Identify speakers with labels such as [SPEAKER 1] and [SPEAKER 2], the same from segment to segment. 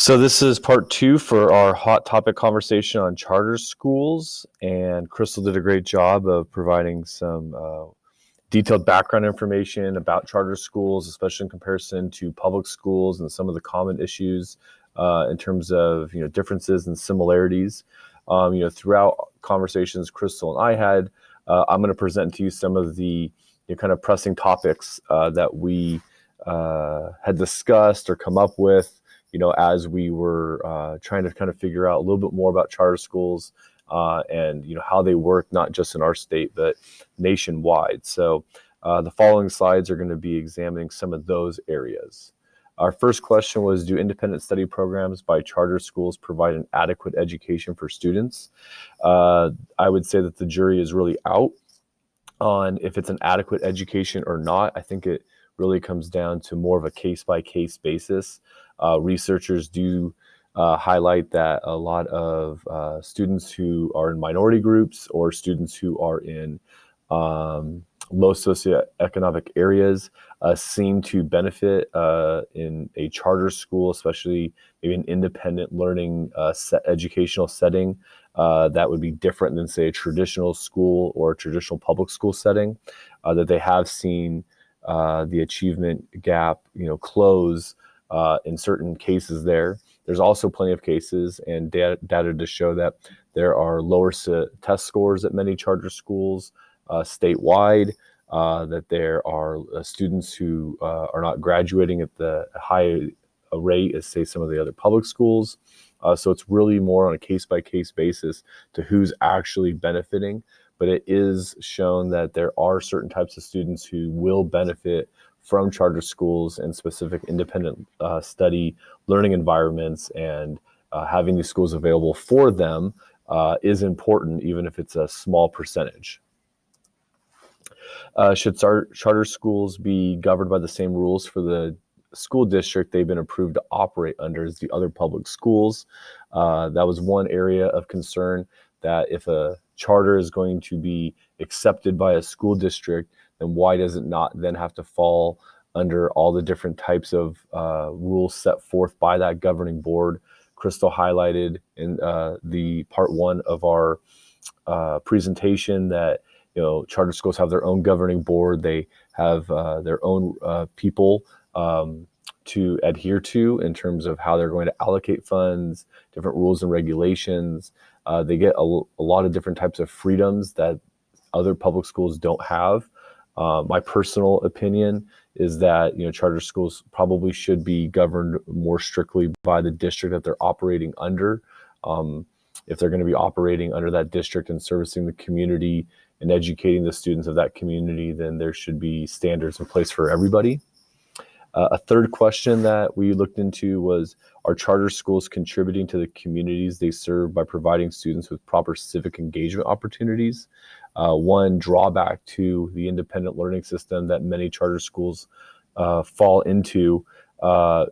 [SPEAKER 1] So this is part 2 for our hot topic conversation on charter schools, and Crystal did a great job of providing some detailed background information about charter schools, especially in comparison to public schools and some of the common issues in terms of differences and similarities. Throughout conversations Crystal and I had, I'm going to present to you some of the kind of pressing topics that we had discussed or come up with as we were trying to kind of figure out a little bit more about charter schools and how they work, not just in our state, but nationwide. So the following slides are going to be examining some of those areas. Our first question was, do independent study programs by charter schools provide an adequate education for students? I would say that the jury is really out on if it's an adequate education or not. I think it really comes down to more of a case-by-case basis. Researchers do highlight that a lot of students who are in minority groups or students who are in low socioeconomic areas seem to benefit in a charter school, especially maybe an independent learning educational setting that would be different than, say, a traditional school or a traditional public school setting, that they have seen the achievement gap, close in certain cases there. There's also plenty of cases and data to show that there are lower test scores at many charter schools statewide, that there are students who are not graduating at the high rate as, say, some of the other public schools. So it's really more on a case-by-case basis to who's actually benefiting. But it is shown that there are certain types of students who will benefit from charter schools and specific independent study learning environments, and having these schools available for them is important, even if it's a small percentage. Should charter schools be governed by the same rules for the school district they've been approved to operate under as the other public schools? That was one area of concern, that if a charter is going to be accepted by a school district, then why does it not then have to fall under all the different types of rules set forth by that governing board? Crystal highlighted in the part 1 of our presentation that charter schools have their own governing board. They have their own people to adhere to in terms of how they're going to allocate funds, different rules and regulations. They get a lot of different types of freedoms that other public schools don't have. My personal opinion is that charter schools probably should be governed more strictly by the district that they're operating under. If they're going to be operating under that district and servicing the community and educating the students of that community, then there should be standards in place for everybody. A third question that we looked into was, are charter schools contributing to the communities they serve by providing students with proper civic engagement opportunities? One drawback to the independent learning system that many charter schools fall into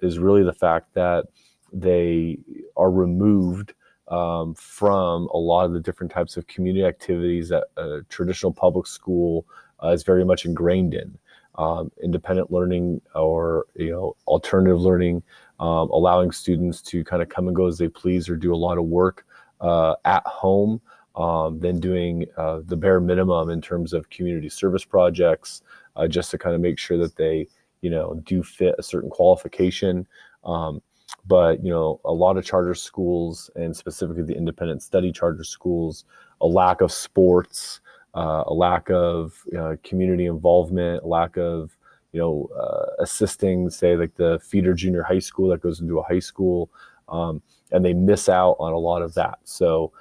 [SPEAKER 1] is really the fact that they are removed from a lot of the different types of community activities that a traditional public school is very much ingrained in. Independent learning or alternative learning, allowing students to kind of come and go as they please or do a lot of work at home, then doing the bare minimum in terms of community service projects, just to kind of make sure that they do fit a certain qualification. But a lot of charter schools, and specifically the independent study charter schools, a lack of sports, a lack of community involvement, a lack of assisting, say, like the feeder junior high school that goes into a high school, and they miss out on a lot of that. So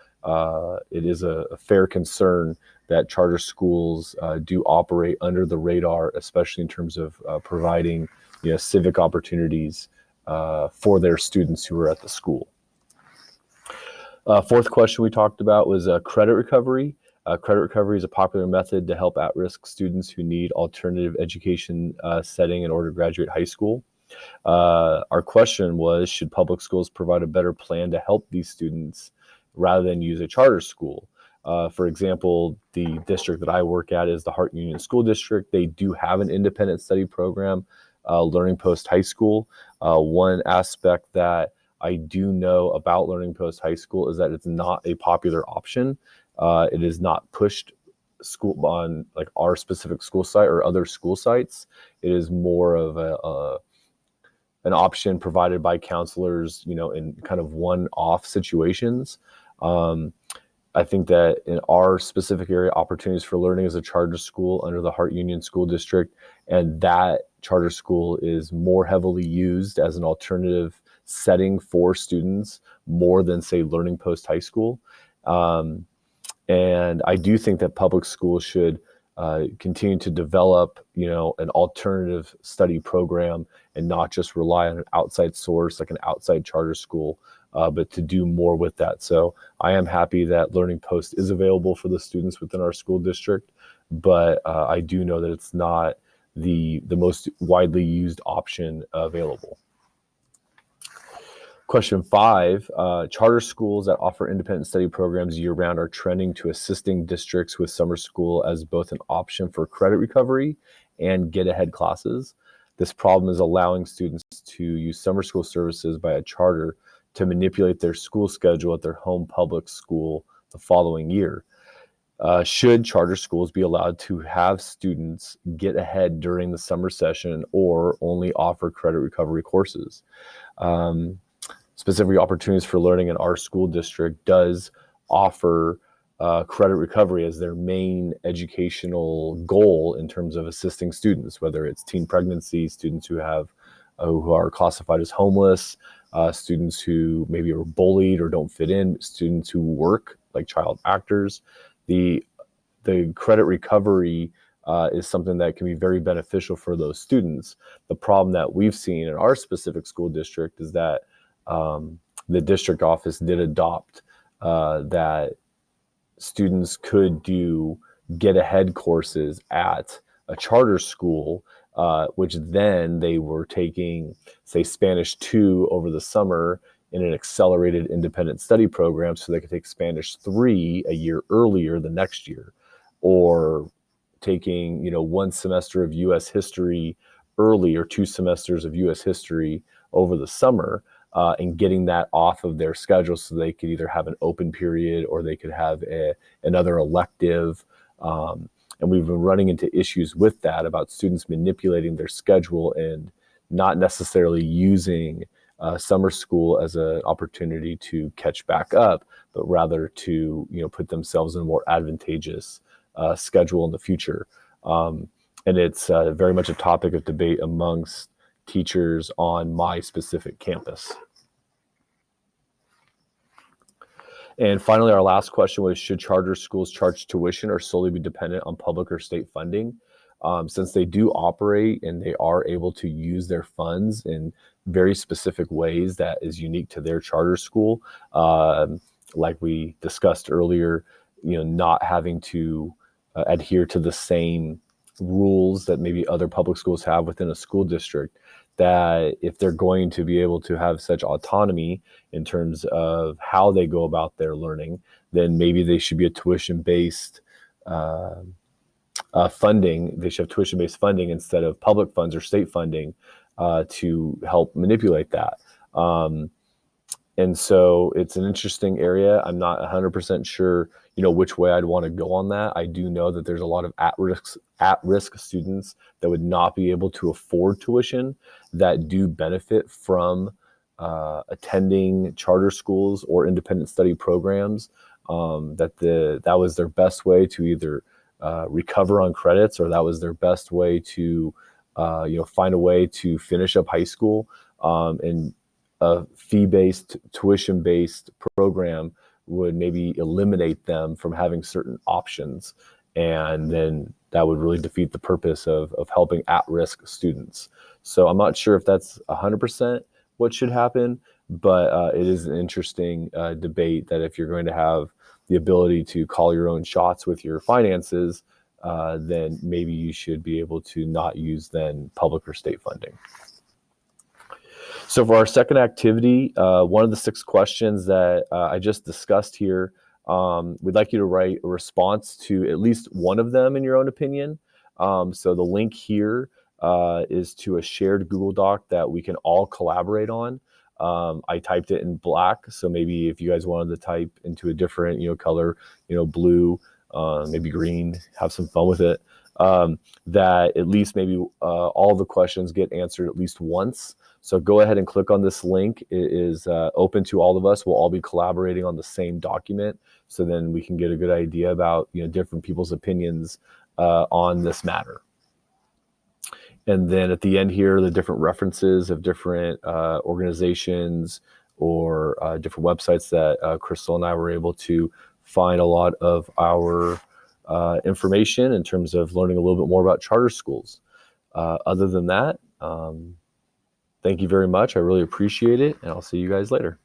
[SPEAKER 1] it is a fair concern that charter schools do operate under the radar, especially in terms of providing civic opportunities for their students who are at the school. Fourth question we talked about was credit recovery. Credit recovery is a popular method to help at-risk students who need alternative education setting in order to graduate high school. Our question was, should public schools provide a better plan to help these students rather than use a charter school? For example, the district that I work at is the Hart Union School District. They do have an independent study program, Learning Post High School. One aspect that I do know about Learning Post High School is that it's not a popular option. It is not pushed school on like our specific school site or other school sites. It is more of an option provided by counselors, in kind of one-off situations. Um, I think that in our specific area, Opportunities for Learning is a charter school under the Hart Union School District, and that charter school is more heavily used as an alternative setting for students more than, say, Learning Post High School. And I do think that public schools should continue to develop, an alternative study program and not just rely on an outside source like an outside charter school, but to do more with that. So I am happy that Learning Post is available for the students within our school district, but I do know that it's not the most widely used option available. Question 5, charter schools that offer independent study programs year-round are trending to assisting districts with summer school as both an option for credit recovery and get-ahead classes. This problem is allowing students to use summer school services by a charter to manipulate their school schedule at their home public school the following year. Should charter schools be allowed to have students get ahead during the summer session or only offer credit recovery courses? Specific Opportunities for Learning in our school district does offer credit recovery as their main educational goal in terms of assisting students, whether it's teen pregnancy, students who are classified as homeless, students who maybe are bullied or don't fit in, students who work like child actors. The credit recovery is something that can be very beneficial for those students. The problem that we've seen in our specific school district is that the district office did adopt that students could do get-ahead courses at a charter school, which then they were taking, say, Spanish 2 over the summer in an accelerated independent study program so they could take Spanish 3 a year earlier the next year, or taking, one semester of U.S. history early or 2 semesters of U.S. history over the summer. And getting that off of their schedule so they could either have an open period or they could have another elective. And we've been running into issues with that about students manipulating their schedule and not necessarily using summer school as an opportunity to catch back up, but rather to put themselves in a more advantageous schedule in the future. And it's very much a topic of debate amongst teachers on my specific campus. And finally, our last question was, should charter schools charge tuition or solely be dependent on public or state funding? Since they do operate and they are able to use their funds in very specific ways that is unique to their charter school, like we discussed earlier, not having to adhere to the same rules that maybe other public schools have within a school district, that if they're going to be able to have such autonomy in terms of how they go about their learning, then maybe they should be a tuition-based funding. They should have tuition-based funding instead of public funds or state funding to help manipulate that. And so it's an interesting area. I'm not 100% sure, which way I'd want to go on that. I do know that there's a lot of at-risk students that would not be able to afford tuition that do benefit from attending charter schools or independent study programs. That was their best way to either recover on credits, or that was their best way to find a way to finish up high school. And a fee-based, tuition-based program would maybe eliminate them from having certain options. And then that would really defeat the purpose of helping at-risk students. So I'm not sure if that's 100% what should happen, but it is an interesting debate that if you're going to have the ability to call your own shots with your finances, then maybe you should be able to not use then public or state funding. So for our second activity, one of the 6 questions that I just discussed here, we'd like you to write a response to at least one of them in your own opinion. So the link here is to a shared Google Doc that we can all collaborate on. I typed it in black, so maybe if you guys wanted to type into a different, color, blue, maybe green, have some fun with it. That at least maybe all the questions get answered at least once. So go ahead and click on this link. It is open to all of us. We'll all be collaborating on the same document, so then we can get a good idea about different people's opinions on this matter. And then at the end here, the different references of different organizations or different websites that Crystal and I were able to find a lot of our information in terms of learning a little bit more about charter schools. Other than that, thank you very much. I really appreciate it, and I'll see you guys later.